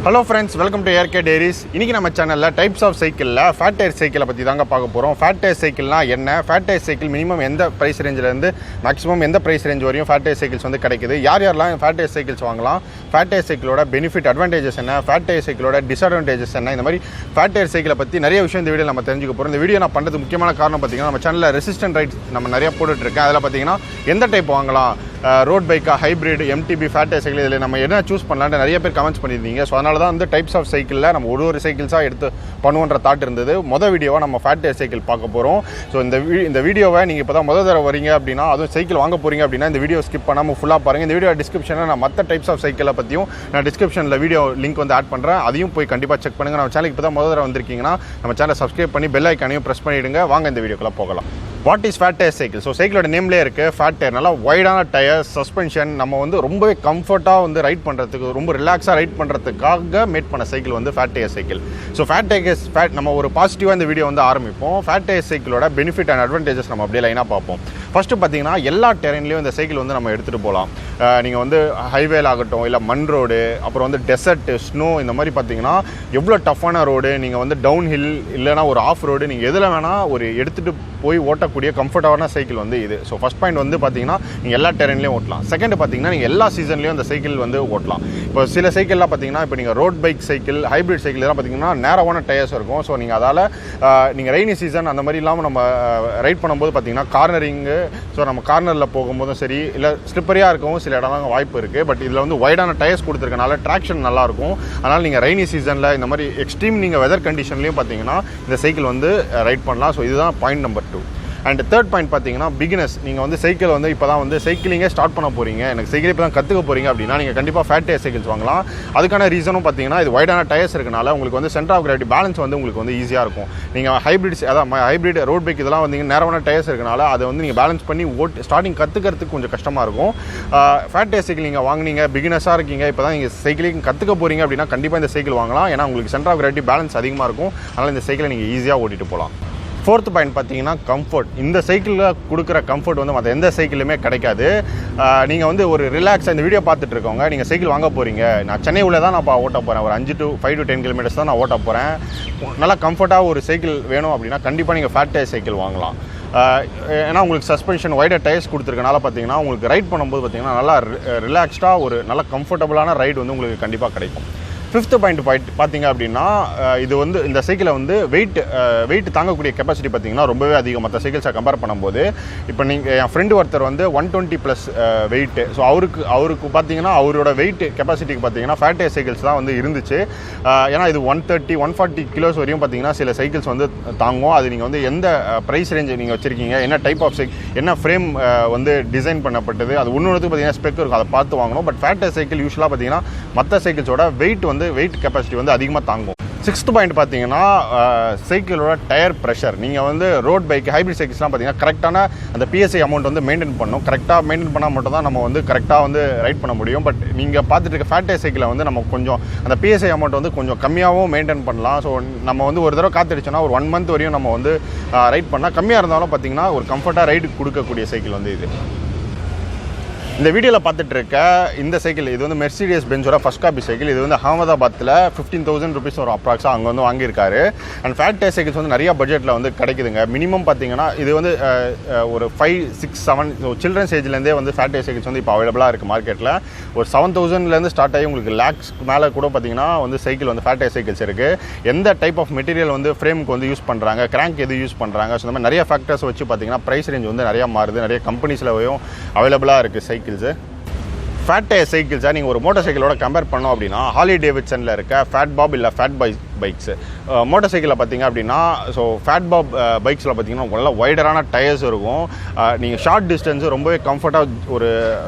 Hello friends, welcome to ARK Diaries. இன்னைக்கு நம்ம சேனல்ல டைப்ஸ் ஆஃப் சைக்கிள்ல ஃபேட் டயர் சைக்கிளை பத்தி தாங்க பார்க்க போறோம். ஃபேட் டயர் சைக்கிள்னா என்ன? ஃபேட் டயர் சைக்கிள் மினிமம் எந்த பிரைஸ் ரேஞ்சில இருந்து மேக்ஸிமம் எந்த பிரைஸ் ரேஞ்ச் வரையும் ஃபேட் டயர் சைக்கிள்ஸ் வந்து கிடைக்குது? யாரெல்லாம் ஃபேட் டயர் சைக்கிள்ஸ் வாங்கலாம்? ஃபேட் டயர் சைக்கிளோட பெனிஃபிட் அட்வான்டேஜஸ் என்ன? ஃபேட் டயர் சைக்கிளோட டிஸ்அட்வான்டேஜஸ் என்ன? இந்த மாதிரி ஃபேட் டயர் சைக்கிளை பத்தி நிறைய விஷயம் இந்த வீடியோல நம்ம தெரிஞ்சுக்க போறோம். இந்த வீடியோ நான் பண்றது முக்கியமான காரணம் பாத்தீங்கன்னா நம்ம சேனல்ல ரெசிஸ்டன்ட் ரைட்ஸ் நம்ம நிறைய போட்டுட்டு இருக்கேன். அதல பாத்தீங்கன்னா எந்த டைப் வாங்கலாம்? ரோட் பைக்கா, hybrid, MTB, fat tyre cycle இதில் நம்ம என்ன சூஸ் பண்ணலான்னு நிறைய பேர் கமெண்ட்ஸ் பண்ணியிருந்தீங்க. ஸோ அதனால தான் வந்து டைப்ஸ் ஆஃப் சைக்கிளில் நம்ம ஒரு சைக்கிள்ஸாக எடுத்து பண்ணுவோன்ற தாட் இருந்தது. மொதல் வீடியோவாக நம்ம ஃபேட் டயர் சைக்கிள் பார்க்க போகிறோம். ஸோ இந்த வீடியோவை நீங்கள் இப்போ தான் முதல் தடவை வரீங்க அப்படின்னா, அதுவும் சைக்கிள் வாங்க போகிறீங்க அப்படின்னா இந்த வீடியோ ஸ்கிப் பண்ணாமல் ஃபுல்லாக பாருங்கள். இந்த வீடியோ டிஸ்கிரிப்ஷனில் நான் மற்ற டைப்ஸ் ஆஃப் சைக்கிளை பற்றியும் நான் டிஸ்கிரிப்ஷனில் வீடியோ லிங்க் வந்து ஆட் பண்ணுறேன். அதையும் போய் கண்டிப்பாக செக் பண்ணுங்கள். நம்ம சேனலுக்கு இப்போ தான் முதல் தடவை வந்திருக்கீங்கன்னா நம்ம சேனலை சப்ஸ்கிரைப் பண்ணி பெல் ஐக்கானையும் ப்ரெஸ் பண்ணிவிடுங்க. வாங்க இந்த வீடியோக்குள்ளே போகலாம். What is fat tyre cycle? So சைக்கிளோட நேம்லேயே இருக்குது ஃபேட் டயர். நல்லா வைடான டயர், சஸ்பென்ஷன், நம்ம வந்து ரொம்பவே கம்ஃபர்ட்டாக வந்து ரைட் பண்ணுறதுக்கு, ரொம்ப ரிலாக்ஸாக ரைட் பண்ணுறதுக்காக மேட் பண்ண சைக்கிள் வந்து fat tyre cycle. So fat நம்ம ஒரு பாசிட்டிவாக இந்த வீடியோ வந்து ஆரம்பிப்போம். ஃபேட் டயர் சைக்கிளோட பெனிஃபிட் அண்ட் அட்வான்டேஜஸ் நம்ம அப்படியே லைனாக பார்ப்போம். ஃபஸ்ட்டு பார்த்தீங்கன்னா எல்லா டெரெயின்லேயும் இந்த சைக்கிள் வந்து நம்ம எடுத்துகிட்டு போகலாம். நீங்கள் வந்து ஹைவேல ஆகட்டும், இல்லை மண் ரோடு, அப்புறம் வந்து டெசர்ட், ஸ்னோ, இந்த மாதிரி பார்த்தீங்கன்னா எவ்வளோ டஃப்பான ரோடு, நீங்கள் வந்து டவுன் ஹில் இல்லைனா ஒரு ஆஃப் ரோடு, நீங்கள் எதில் வேணால் ஒரு எடுத்துகிட்டு போய் ஓட்டக்கூடிய கம்ஃபர்டபுளான சைக்கிள் வந்து இது. ஸோ ஃபஸ்ட் பாயிண்ட் வந்து பார்த்தீங்கன்னா நீங்கள் எல்லா டெரெயின்லேயும் ஓட்டலாம். செகண்ட் பார்த்தீங்கன்னா நீங்கள் எல்லா சீசன்லேயும் இந்த சைக்கிள் வந்து ஓட்டலாம். இப்போ சில சைக்கிள்லாம் பார்த்தீங்கன்னா, இப்போ நீங்கள் road bike cycle, hybrid cycle இதெல்லாம் பார்த்தீங்கன்னா நேரான டயர்ஸ் இருக்கும். ஸோ நீங்கள் அதால் நீங்கள் ரெய்னி சீசன் அந்த மாதிரி இல்லாமல் நம்ம ரைட் பண்ணும்போது பார்த்தீங்கன்னா கார்னரிங்கு, ஸோ நம்ம கார்னரில் போகும்போதும் சரி, இல்லை ஸ்லிப்பரியாக இருக்கவும் சில இடம்லாம் வாய்ப்பு இருக்குது. பட் இதில் வந்து வைடான டயர்ஸ் கொடுத்துருக்கனால ட்ராக்ஷன் நல்லாயிருக்கும். அதனால் நீங்கள் ரெய்னி சீசனில் இந்த மாதிரி எக்ஸ்ட்ரீம் நீங்கள் வெதர் கண்டிஷன்லேயும் பார்த்தீங்கன்னா இந்த சைக்கிள் வந்து ரைட் பண்ணலாம். ஸோ இதுதான் point number 2. And third point பார்த்தீங்கன்னா பிகினர்ஸ். நீங்கள் வந்து சைக்கிள் வந்து இப்போ தான் வந்து சைக்கிளிங்கே ஸ்டார்ட் பண்ண போகிறீங்க, எனக்கு சைக்கிள் இப்போ தான் கற்றுக்க போகிறீங்க அப்படின்னா நீங்கள் கண்டிப்பாக ஃபேட் டயர் சைக்கிள்ஸ் வாங்கலாம். அதுக்கான ரீசனும் பார்த்தீங்கன்னா இது வைடான டயர்ஸ் இருக்கனால உங்களுக்கு வந்து சென்டர் ஆஃப் கிராவிட்டி பேலன்ஸ் வந்து உங்களுக்கு வந்து ஈஸியாக இருக்கும். நீங்கள் ஹைப்ரிட் ரோட் பைக் இதெல்லாம் வந்து நேரமான டயர்ஸ் இருக்கனால அதை வந்து நீங்கள் பேலன்ஸ் பண்ணி ஸ்டார்டிங் கற்றுக்கிறதுக்கு கொஞ்சம் கஷ்டமாக இருக்கும். ஃபேட் டயர் சைக்கிள் நீங்கள் வாங்கினீங்க, பிகினர்ஸாக இருக்கீங்க, இப்போ தான் நீங்கள் சைக்கிளிங் கற்றுக்க போகிறீங்க அப்படின்னா கண்டிப்பாக இந்த சைக்கிள் வாங்கலாம். ஏன்னா உங்களுக்கு சென்டர் ஆஃப் கிராவிட்டி பேலன்ஸ் அதிகமாக இருக்கும். அதனால் இந்த சைக்கிளை நீங்கள் ஈஸியாக ஓட்டிட்டு போகலாம். ஃபோர்த் பாயிண்ட் பார்த்தீங்கன்னா கம்ஃபர்ட். இந்த சைக்கிளில் கொடுக்குற கம்ஃபர்ட் வந்து மற்ற எந்த சைக்கிளுமே கிடைக்காது. நீங்கள் வந்து ஒரு ரிலாக்ஸாக இந்த வீடியோ பார்த்துட்டு இருக்கவங்க, நீங்கள் சைக்கிள் வாங்க போகிறீங்க, நான் சென்னை உள்ள தான் நான் ஓட்ட போகிறேன், ஒரு 5 to 10 கிலோமீட்டர்ஸ் தான் நான் ஓட்ட போகிறேன், நல்லா கம்ஃபர்ட்டாக ஒரு சைக்கிள் வேணும் அப்படின்னா கண்டிப்பாக நீங்கள் ஃபேட் டயர் சைக்கிள் வாங்கலாம். ஏன்னா உங்களுக்கு சஸ்பென்ஷன் வைடர் டயர்ஸ் கொடுத்துருக்கனால பார்த்தீங்கன்னா உங்களுக்கு ரைட் பண்ணும்போது பார்த்தீங்கன்னா நல்லா ரிலாக்ஸ்டாக ஒரு நல்ல கம்ஃபர்டபுளான ரைடு வந்து உங்களுக்கு கண்டிப்பாக கிடைக்கும். ஃபிஃப்த் பாயிண்ட் பார்த்தீங்க அப்படின்னா, இது வந்து இந்த சைக்கிளை வந்து வெயிட் தாங்கக்கூடிய கெப்பாசிட்டி பார்த்தீங்கன்னா ரொம்பவே அதிகம் மற்ற சைக்கிள்ஸை கம்பேர் பண்ணும்போது. இப்போ என் ஃப்ரெண்டு ஒருத்தர் வந்து 120+ வெயிட்டு. ஸோ அவருக்கு பார்த்தீங்கன்னா அவரோட வெயிட் கெப்பாசிட்டிக்கு பார்த்தீங்கன்னா ஃபேட் டயர் சைக்கிள்ஸ் தான் வந்து இருந்துச்சு. ஏன்னா இது 130-140 கிலோஸ் வரையும் பார்த்தீங்கன்னா சில சைக்கிள்ஸ் வந்து தாங்கும். அது நீங்கள் வந்து எந்த ப்ரைஸ் ரேஞ்ச் நீங்கள் வச்சுருக்கீங்க, என்ன டைப் ஆஃப் என்ன ஃப்ரேம் வந்து டிசைன் பண்ணப்பட்டது, அது ஒன்றுக்கு பார்த்தீங்கன்னா ஸ்பெக் இருக்கும், அதை பார்த்து வாங்கணும். பட் ஃபேட் டயர் சைக்கிள் யூஸ்வலாக பார்த்தீங்கன்னா மற்ற சைக்கிள்ஸோட வெயிட் கெப்பாசிட்டி வந்து அதிகமாக தாங்கும். சிக்ஸ்த் பாயிண்ட் பார்த்தீங்கன்னா சைக்கிளோட டயர் ப்ரெஷர். நீங்கள் வந்து ரோட் பைக், ஹைப்ரிட் சைக்கிள்ஸ்லாம் பார்த்தீங்கன்னா கரெக்டான அந்த பிஎஸ்ஐ அமௌண்ட் வந்து மெயின்டைன் பண்ணணும். கரெக்டாக மெயின்டைன் பண்ணால் மட்டும் தான் நம்ம வந்து கரெக்டாக வந்து ரைட் பண்ண முடியும். பட் நீங்கள் பார்த்துட்டு இருக்க ஃபேட் டயர் சைக்கிளை வந்து நம்ம கொஞ்சம் அந்த பிஎஸ்ஐ அமௌண்ட் வந்து கொஞ்சம் கம்மியாகவும் மெயின்டைன் பண்ணலாம். ஸோ நம்ம வந்து ஒரு தடவை காத்திடுச்சோன்னா ஒரு 1 month வரையும் நம்ம வந்து ரைட் பண்ணால் கம்மியாக இருந்தாலும் பார்த்தீங்கன்னா ஒரு கம்ஃபர்ட்டாக ரைடு கொடுக்கக்கூடிய சைக்கிள் வந்து இது. இந்த வீடியோவில் பார்த்துட்டு இருக்க இந்த சைக்கிள் இது வந்து மெர்சிடிஸ் பென்ஸோட ஃபர்ஸ்ட் காப்பி சைக்கிள். இது வந்து அகமதாபாத்தில் 15,000 rupees ஒரு அப்ராக்ஸாக அங்கே வந்து வாங்கியிருக்காரு. அண்ட் ஃபேட் டயர் சைக்கிள்ஸ் வந்து நிறையா பட்ஜெட்டில் வந்து கிடைக்குதுங்க. மினிமம் பார்த்தீங்கன்னா இது வந்து ஒரு 5, 6, 7 ஸோ சில்ட்ரன்ஸ் ஏஜ்லேருந்தே வந்து ஃபேட் டயர் சைக்கிள்ஸ் வந்து இப்போ அவைலபிளாக இருக்குது மார்க்கெட்டில். ஒரு 7,000 ஸ்டார்ட் ஆகி உங்களுக்கு லேக்ஸ் மேலே கூட பார்த்தீங்கன்னா வந்து சைக்கிள் வந்து ஃபேட் டயர் சைக்கிள்ஸ் இருக்குது. எந்த டைப் ஆஃப் மெட்டீரியல் வந்து ஃப்ரேமுக்கு வந்து யூஸ் பண்ணுறாங்க, கிராங்க் எது யூஸ் பண்ணுறாங்க, ஸோ இந்த மாதிரி நிறைய ஃபேக்டர்ஸ் வச்சு பார்த்தீங்கன்னா ப்ரைஸ் ரேஞ்ச் வந்து நிறையா மாறுது. நிறைய கம்பெனிஸ்லையும் அவைலபிளாக இருக்குது சைக்கிள்ஸு. ஃபேட் டயர் சைக்கிள்ஸை நீங்கள் ஒரு மோட்டர் சைக்கிளோட கம்பேர் பண்ணோம் அப்படின்னா ஹார்லி டேவிட்சனில் இருக்க ஃபேட் பாப் இல்லை ஃபேட் பைக்ஸு மோட்டர் சைக்கிளில் பார்த்தீங்க அப்படின்னா, ஸோ ஃபேட் பாப் பைக்ஸில் பார்த்தீங்கன்னா நல்லா வைடரான டயர்ஸ் இருக்கும். நீங்கள் ஷார்ட் டிஸ்டன்ஸு ரொம்பவே கம்ஃபர்ட்டாக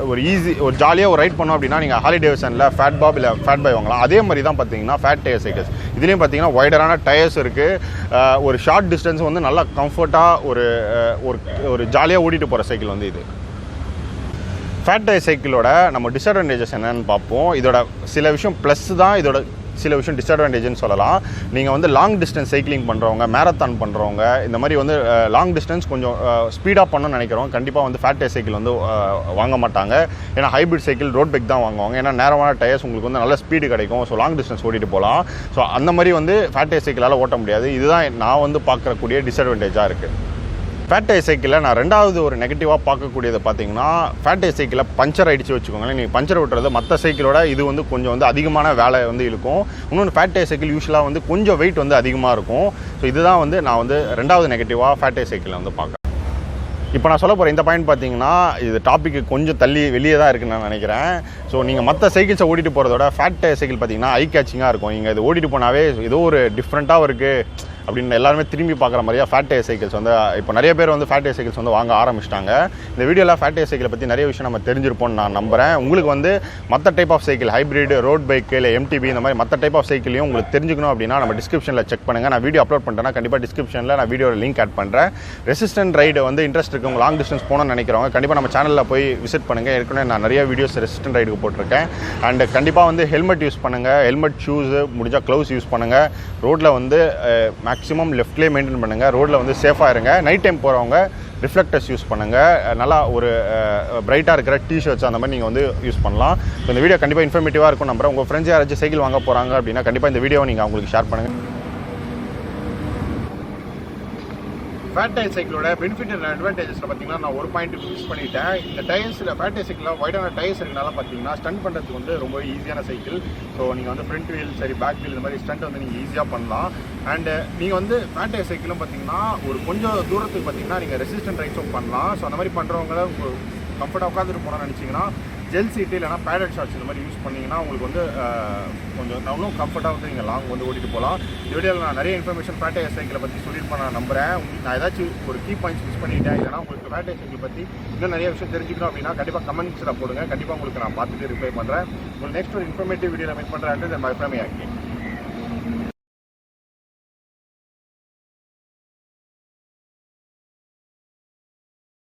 ஒரு ஈஸி ஒரு ஜாலியாக ஒரு ரைட் பண்ணோம் அப்படின்னா நீங்கள் ஹார்லி டேவிட்சனில் ஃபேட் பாப் இல்லை ஃபேட் பை வாங்கலாம். அதே மாதிரி தான் பார்த்தீங்கன்னா ஃபேட் டயர் சைக்கிள்ஸ் இதுலேயும் பார்த்தீங்கன்னா வைடரான டயர்ஸ் இருக்குது. ஒரு ஷார்ட் டிஸ்டன்ஸ் வந்து நல்லா கம்ஃபர்ட்டாக ஒரு ஜாலியாக ஓடிட்டு போகிற சைக்கிள் வந்து இது. ஃபேட் டயர் சைக்கிளோட நம்ம டிஸ்அட்வான்டேஜஸ் என்னென்னு பார்ப்போம். இதோட சில விஷயம் ப்ளஸ் தான், இதோட சில விஷயம் டிஸ்அட்வான்டேஜ்னு சொல்லலாம். நீங்கள் வந்து லாங் டிஸ்டன்ஸ் சைக்கிளிங் பண்ணுறவங்க, மேரத்தான் பண்ணுறவங்க, இந்த மாதிரி வந்து லாங் டிஸ்டன்ஸ் கொஞ்சம் ஸ்பீடாக பண்ணணும்னு நினைக்கிறோம். கண்டிப்பாக வந்து ஃபேட் டயர் சைக்கிள் வந்து வாங்க மாட்டாங்க. ஏன்னா ஹைப்ரிட் சைக்கிள் ரோட் பைக் தான் வாங்குவாங்க. ஏன்னா நேரமான டயர்ஸ் உங்களுக்கு வந்து நல்ல ஸ்பீடு கிடைக்கும். ஸோ லாங் டிஸ்டன்ஸ் ஓட்டிட்டு போகலாம். ஸோ அந்த மாதிரி வந்து ஃபேட் டயர் சைக்கிளால் ஓட்ட முடியாது. இதுதான் நான் வந்து பார்க்கக்கூடிய டிஸ்அட்வான்டேஜாக இருக்குது. ஃபேட் டயர் சைக்கிளில் நான் ரெண்டாவது ஒரு நெகட்டிவாக பார்க்கக்கூடியது பார்த்தீங்கன்னா, ஃபேட் டயர் சைக்கிளில் பஞ்சர் ஆகிடுச்சு வச்சுக்கோங்களேன். நீங்கள் பஞ்சர் விட்டுறது மற்ற சைக்கிளோட இது வந்து கொஞ்சம் வந்து அதிகமான வேலை வந்து இருக்கும். இன்னொன்று ஃபேட் டயர் சைக்கிள் யூஸ்வலாக வந்து கொஞ்சம் வெயிட் வந்து அதிகமாக இருக்கும். ஸோ இதுதான் வந்து நான் வந்து ரெண்டாவது நெகட்டிவாக ஃபேட் டயர் சைக்கிளில் வந்து பார்க்குறேன். இப்போ நான் சொல்ல போகிற இந்த பாயிண்ட் பார்த்தீங்கன்னா, இது டாப்பிக்கு கொஞ்சம் தள்ளி வெளியே தான் இருக்குன்னு நான் நினைக்கிறேன். ஸோ நீங்கள் மற்ற சைக்கிள்ஸை ஓட்டிட்டு போகிறதோட ஃபேட் டயர் சைக்கிள் பார்த்தீங்கன்னா ஐ கேச்சிங்காக இருக்கும். நீங்கள் இது ஓட்டிட்டு போனாவே ஏதோ ஒரு டிஃப்ரெண்ட்டாக இருக்குது அப்படின்னு எல்லாருமே திரும்பி பார்க்குற மாதிரியா ஃபேட் டயர் சைக்கிள்ஸ் வந்து இப்போ நிறைய பேர் வந்து ஃபேட் டயர் சைக்கிள்ஸ் வந்து வாங்க ஆரம்பிச்சிட்டாங்க. இந்த வீடியோவில் ஃபேட் டயர் சைக்கிளை பற்றி நிறைய விஷயம் நம்ம தெரிஞ்சிருப்போம்னு நான் நம்புகிறேன். உங்களுக்கு வந்து மற்ற type of cycle, hybrid, road bike, இல்லை MTB இந்த மாதிரி மற்ற டைப் ஆஃப் சைக்கிளையும் உங்களுக்கு தெரிஞ்சுக்கணும் அப்படின்னா நம்ம டிஸ்கிரிப்ஷனில் செக் பண்ணுங்கள். நான் வீடியோ அப்லோட் பண்ணிட்டேன்னா கண்டிப்பாக டிஸ்கிரிப்ஷனில் நான் வீடியோட லிங்க் ஆட் பண்ணுறேன். ரெசிஸ்டன்ட் ரைடு வந்து இன்ட்ரெஸ்ட் இருக்கவங்க, லாங் டிஸ்டன்ஸ் போகணும்னு நினைக்கிறவங்க கண்டிப்பாக நம்ம சேனலில் போய் விசிட் பண்ணுங்கள். ஏற்கனவே நான் நிறைய வீடியோஸ் ரெசிஸ்டன்ட் ரைடுக்கு போட்டிருக்கேன். அண்ட் கண்டிப்பாக வந்து ஹெல்மெட் யூஸ் பண்ணுங்கள். ஹெல்மெட், ஷூஸு, முடிஞ்சால் க்ளவுஸ் யூஸ் பண்ணுங்கள். ரோட்டில் வந்து மேக்ஸிமம் லெஃப்ட்லேயே மெயின்டைன் பண்ணுங்கள். ரோட்டில் வந்து சேஃபாக இருங்க. நைட் டைம் போகிறவங்க ரிஃப்ளெக்டர்ஸ் யூஸ் பண்ணுங்கள். நல்லா ஒரு பிரைட்டாக இருக்கிற டிஷர்ட்ஸ் அந்த மாதிரி நீங்கள் வந்து யூஸ் பண்ணலாம். ஸோ இந்த வீடியோ கண்டிப்பாக இன்ஃபர்மேட்டிவாக இருக்கும் நம்புறேன். உங்கள் ஃப்ரெண்ட்ஸ் யாராச்சும் சைக்கிள் வாங்க போகிறாங்க அப்படின்னா கண்டிப்பாக இந்த வீடியோவை நீங்கள் அவங்களுக்கு ஷேர் பண்ணுங்கள். ஃபேட் டயர் சைக்கிளோட பெனிஃபிட் அண்ட் அட்வான்டேஜஸில் பார்த்தீங்கன்னா நான் ஒரு பாயிண்ட் மிஸ் பண்ணிட்டேன். இந்த டயர்ஸில் ஃபேட் டயர் சைக்கிளில் வைடான டயர்ஸ் இருக்கனால பார்த்தீங்கன்னா ஸ்டண்ட் பண்ணுறதுக்கு வந்து ரொம்ப ஈஸியான சைக்கிள். ஸோ நீங்கள் வந்து ஃப்ரண்ட் வீல் சரி பேக் வீல் இந்த மாதிரி ஸ்டண்ட் வந்து நீங்கள் ஈஸியாக பண்ணலாம். அண்டு நீங்கள் வந்து ஃபேட் டயர் சைக்கிளும் பார்த்தீங்கன்னா ஒரு கொஞ்சம் தூரத்துக்கு பார்த்தீங்கன்னா நீங்கள் ரெசிஸ்டன்ட் ரைட்ஸும் பண்ணலாம். ஸோ அந்த மாதிரி பண்ணுறவங்கள கம்ஃபர்ட்டாக உட்காந்துட்டு போகணும்னு நினச்சிங்கன்னா ஜெல் சீட்டு இல்லைனா பேடட் ஷார்ட்ஸ் இந்த மாதிரி யூஸ் பண்ணிங்கன்னா உங்களுக்கு வந்து கொஞ்சம் இன்னும் கம்ஃபர்ட்டாக வந்து நீங்கள் லாங் வந்து ஓட்டிட்டு போகலாம். இந்த வீடியோவில் நான் நிறைய இன்ஃபர்மேஷன் ஃபேட் டயர் சைக்கிளை பற்றி சொல்லியிருப்பேன் நான் நம்புகிறேன். நான் ஏதாச்சும் ஒரு கீ பாயிண்ட்ஸ் மிஸ் பண்ணிட்டேன் இல்லைனா உங்களுக்கு ஃபேட் டயர் சைக்கிள் பற்றி இன்னும் நிறைய விஷயம் தெரிஞ்சுக்கணும் அப்படின்னா கண்டிப்பாக கமெண்ட்ஸில் போடுங்க. கண்டிப்பாக உங்களுக்கு நான் பார்த்துட்டு ரிப்ளை பண்ணுறேன். உங்களுக்கு நெக்ஸ்ட் ஒரு இன்ஃபர்மேட்டிவ் வீடியோவில் மீட் பண்ணுறேன். By from ARK.